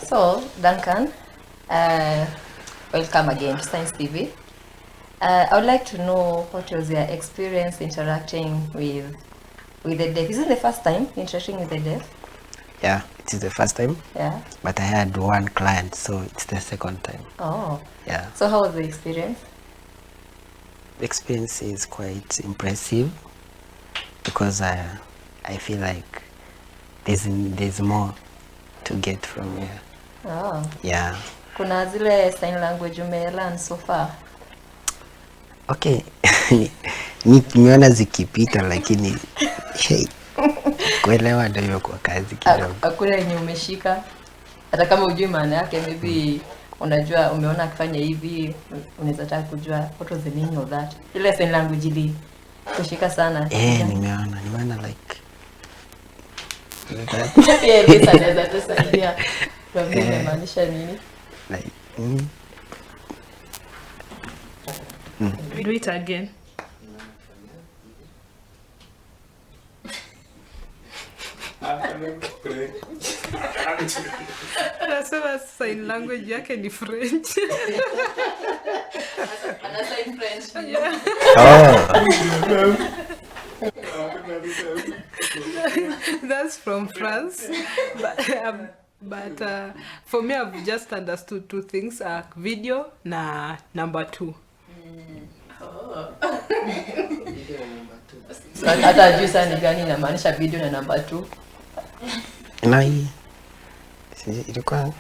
So, Duncan, welcome again to Science TV. I would like to know what was your experience interacting with the deaf. Is it the first time interacting with the deaf? Yeah, it is the first time. Yeah. But I had one client, so it's the second time. Oh. Yeah. So how was the experience? The experience is quite impressive because I feel like there's more to get from here. Oh. Yeah. Kuna zile sign language umelearn so far? Okay. Nimeona zikipita lakini hey, kuelewa ndio kwa kazi kidogo. Hakuna yenye umeshika hata kama hujui maana yake, maybe unajua umeona akifanya hivi, unaweza taka kujua what was the meaning of that. Ile sign language ili kushika sana. Nimeona like yeah, this anaweza tusaidia kwa vile maanisha nini? Like Do it again. Anasema sign language yake ni French. Ana sign French. Yeah. oh. That's from France. But for me, I've just understood two things: video na number 2. Oh. So hata juu sana ni gani inamaanisha video na number 2? Na hii ilikuwa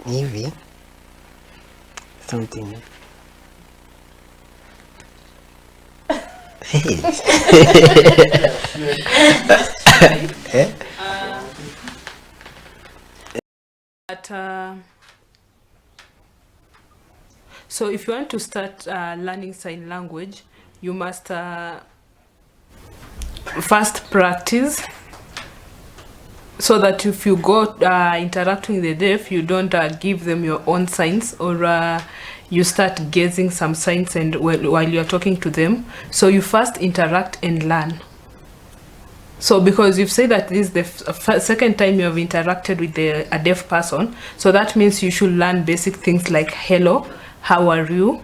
ni hivi something. So if you want to start learning sign language, you must first practice, so that if you go interacting with the deaf, you don't give them your own signs, or you start guessing some signs and while you're talking to them. So you first interact and learn. So because you've said that this is the second time you have interacted with a deaf person, so that means you should learn basic things like hello, how are you.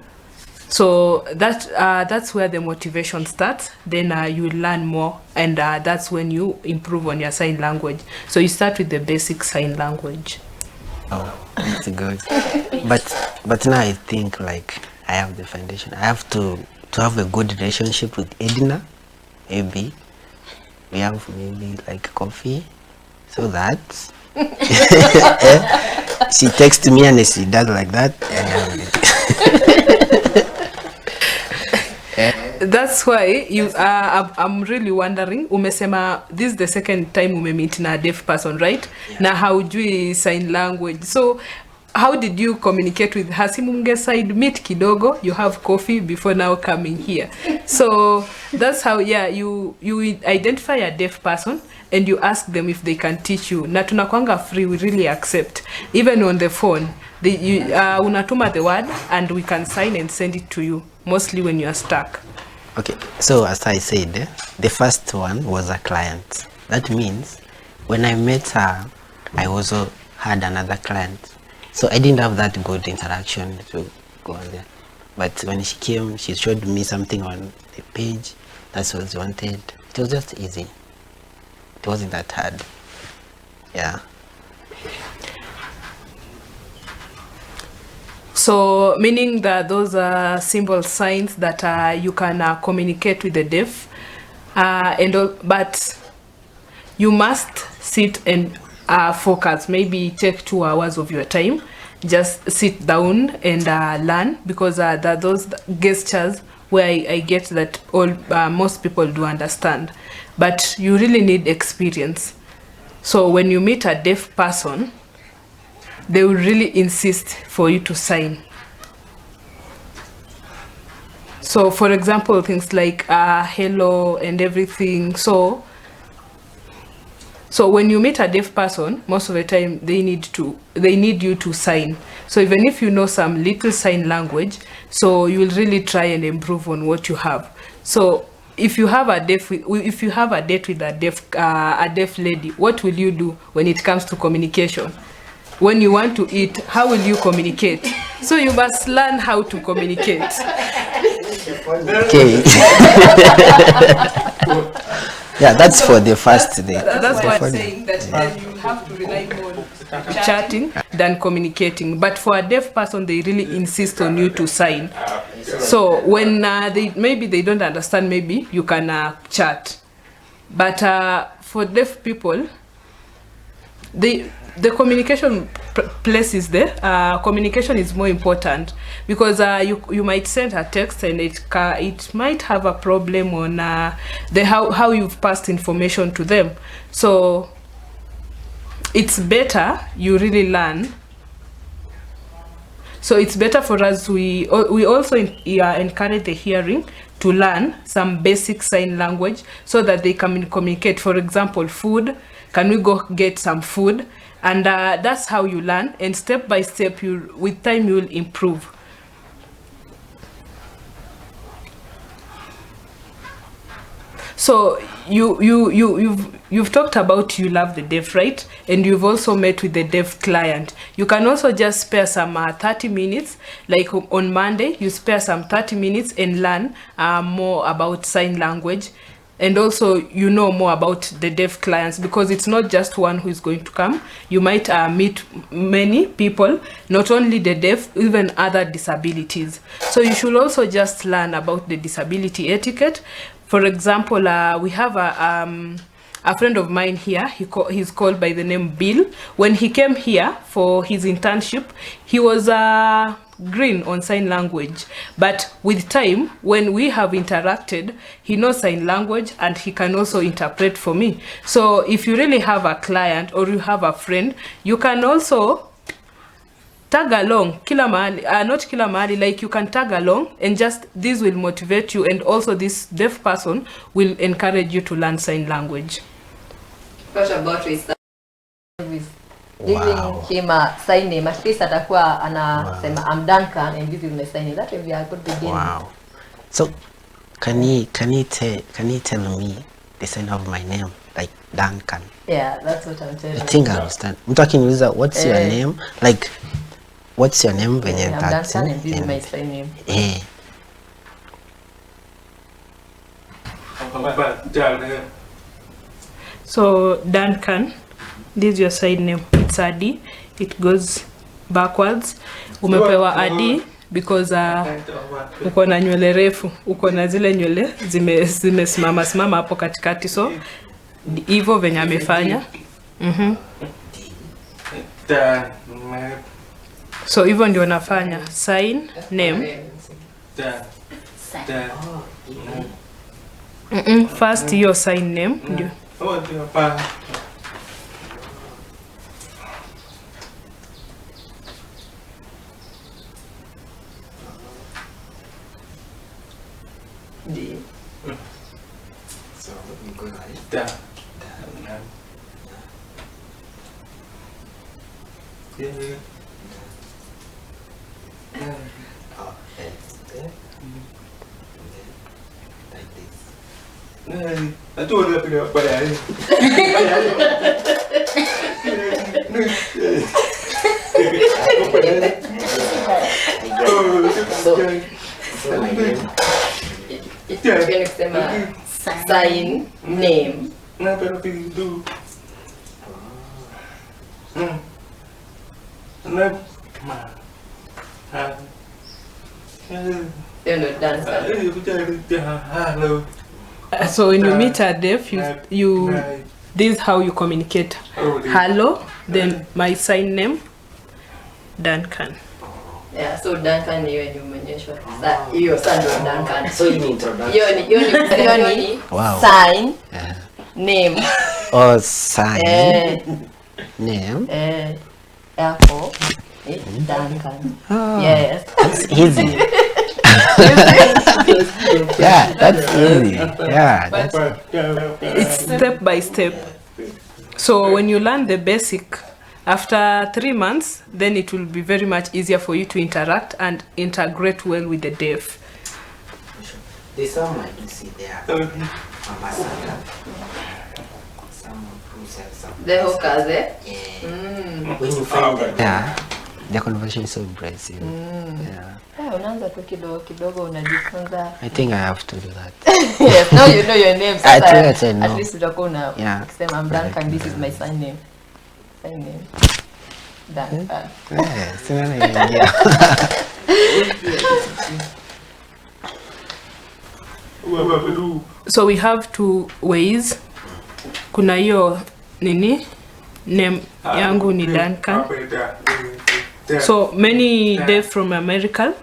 So that's where the motivation starts. Then you learn more, and that's when you improve on your sign language. So you start with the basic sign language. Oh, that's good. But now I think like I have the foundation. I have to have a good relationship with Edna. Maybe we have like coffee, so that she texts me and she does like that. That's why you I'm really wondering, umesema this is the second time umemeet na deaf person, right? Yeah. Na haujui sign language. So how did you communicate with her? Simunge side meet kidogo, you have coffee before now coming here. So that's how, yeah, you identify a deaf person and you ask them if they can teach you. Na tunakwanga free, we really accept. Even on the phone, unatuma the word and we can sign and send it to you, mostly when you are stuck. Okay, so as I said, the first one was a client. That means when I met her, I also had another client. So I didn't have that good interaction to go on there. But when she came, she showed me something on the page. That's what she wanted. It was just easy. It wasn't that hard. Yeah. So meaning that those are symbol signs that you can communicate with the deaf, but you must sit and focus. Maybe take 2 hours of your time. Just sit down and learn, because those gestures where I get that most people do understand, but you really need experience. So when you meet a deaf person, they will really insist for you to sign. So for example, things like hello and everything. So when you meet a deaf person, most of the time they need you to sign. So even if you know some little sign language, so you will really try and improve on what you have. So if you have a date with a deaf lady, what will you do when it comes to communication? when you want to eat, how will you communicate? So you must learn how to communicate. Okay. Yeah, that's for the first day. That's why I'm saying that then you have to rely more on chatting than communicating. But for a deaf person, they really insist on you to sign. So when maybe they don't understand, maybe you can chat. But for deaf people, the communication place is there. Communication is more important because you might send a text and it might have a problem on how you've passed information to them. So it's better you really learn. So it's better for us. We also encourage the hearing to learn some basic sign language so that they can communicate. For example, food. Can we go get some food? And that's how you learn. And step by step, with time, you will improve. So you've talked about you love the deaf, right? And you've also met with the deaf client. You can also just spare some 30 minutes, like on Monday, you spare some 30 minutes and learn more about sign language. And also, you know more about the deaf clients because it's not just one who is going to come. You might meet many people, not only the deaf, even other disabilities. So you should also just learn about the disability etiquette. For example, we have a friend of mine here. He's called by the name Bill. When he came here for his internship, he was green on sign language, but with time, when we have interacted, he knows sign language and he can also interpret for me. So if you really have a client or you have a friend, you can also tag along, kila mahali, not kila mahali, like you can tag along and just this will motivate you, and also this deaf person will encourage you to learn sign language. What about giving him a sign name? At least atakuwa anasema I'm Duncan and give him a sign name. That will be a good beginning. Wow. So can you tell me the sign of my name, like Duncan? Yeah, that's what I'm telling you. I think I understand. Mtu akiniuliza what's your name? Like what's your name venye I'm Duncan and this is my sign name. So Duncan, this is your side name. It's Adi. It goes backwards. Umepewa Adi because uko na nywele refu, uko na zile nywele zimesimama hapo katikati, so hivyo venye amefanya. So hivyo ndio nafanya sign name. First your sign name ndio. So we go like Da. Itu udah pindah pada hari. Sign name. Nah, pero pilih itu. Nah, So when you meet a deaf, you this is how you communicate. Hello, then my sign name, Duncan. Yeah, so Duncan ni wenye umeonyeshwa. Hiyo sasa ndio Duncan. so in introduction. Hiyo ni Wow. sign name. Oh, sign name. Hapo Duncan. Oh, Yes. that's easy. Yeah, that's easy. Yeah, that's It's step by step. So when you learn the basic, after 3 months, then it will be very much easier for you to interact and integrate well with the deaf. There's some I do see there. Mama Saka. Someone who sells some. The hawkers, eh? Yeah. when you find them, yeah, the conversation is so impressive. Yeah. Unaanza tu kidogo unajifunza. I think I have to do that. Yes, now you know your name. At least utakuwa una kusema I'm Duncan, this is my sign name. Duncan. Yeah. So we have two ways. Kuna hiyo name yangu ni Duncan. So many deaf from America,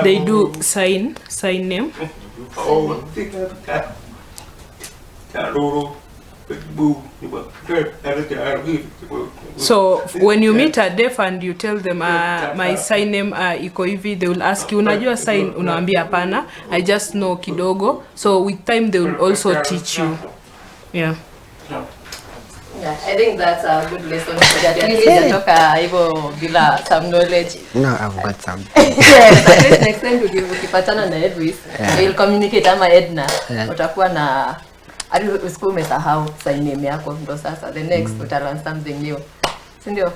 they do sign name. So when you meet a deaf and you tell them my sign name iko hivi, they will ask you, unajua sign? Unawaambia hapana, I just know kidogo. So with time they will also teach you. Yeah. Yeah, I think that's a good lesson. At least unatoka hivyo bila some knowledge. No, I've got some. Yes, at least next time ukipatana na Edwis, you'll communicate ama Edna. Utakuwa na hadi usiku umesahau sign name yako, ndo sasa the next utalearn something new. Sindio?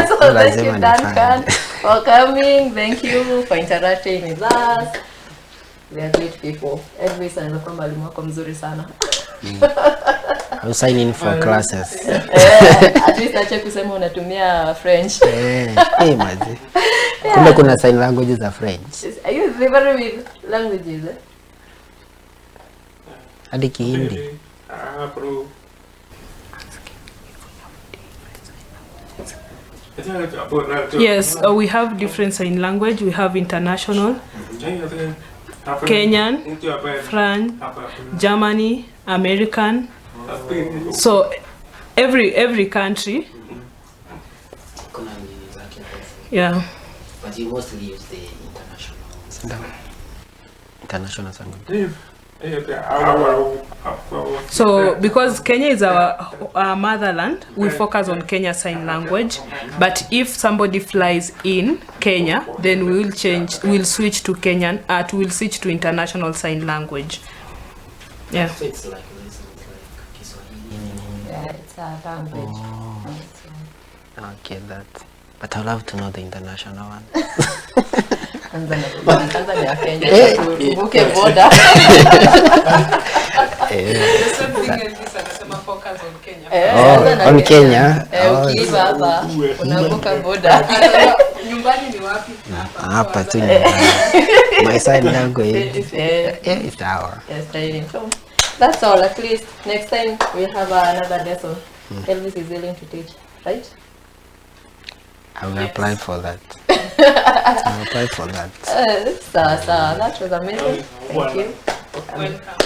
So thank you, Duncan, for coming. Thank you for interacting with us. We are great people. Edwis anakuwa mwalimu wako mzuri sana. I'll sign in for classes. At least acha kusema unatumia French. Mazi. Kumbe kuna sign languages za French. Are you familiar with languages? Hadi Kihindi. Yes, we have different sign language. We have international, Kenyan, French, Germany, American. So every country. Yeah. But you mostly use the international language. So because Kenya is our motherland, we focus on Kenya sign language. But if somebody flies in Kenya, then we'll switch to Kenyan, we'll switch to international sign language. Yeah. So it's like Yeah, it's a language. Okay, that. But I'd love to know the international one. Tanzania, Kenya, tuvuke border. On Kenya. Ukiiva hapa unavuka border. Nyumbani ni wapi? Hapa tu nyumbani. My sign language. It's our. Yes, so that's all. At least next time we'll have another lesson. Elvis is willing to teach, right? I will apply for that. I will apply for that. So that was amazing. Thank you. Welcome.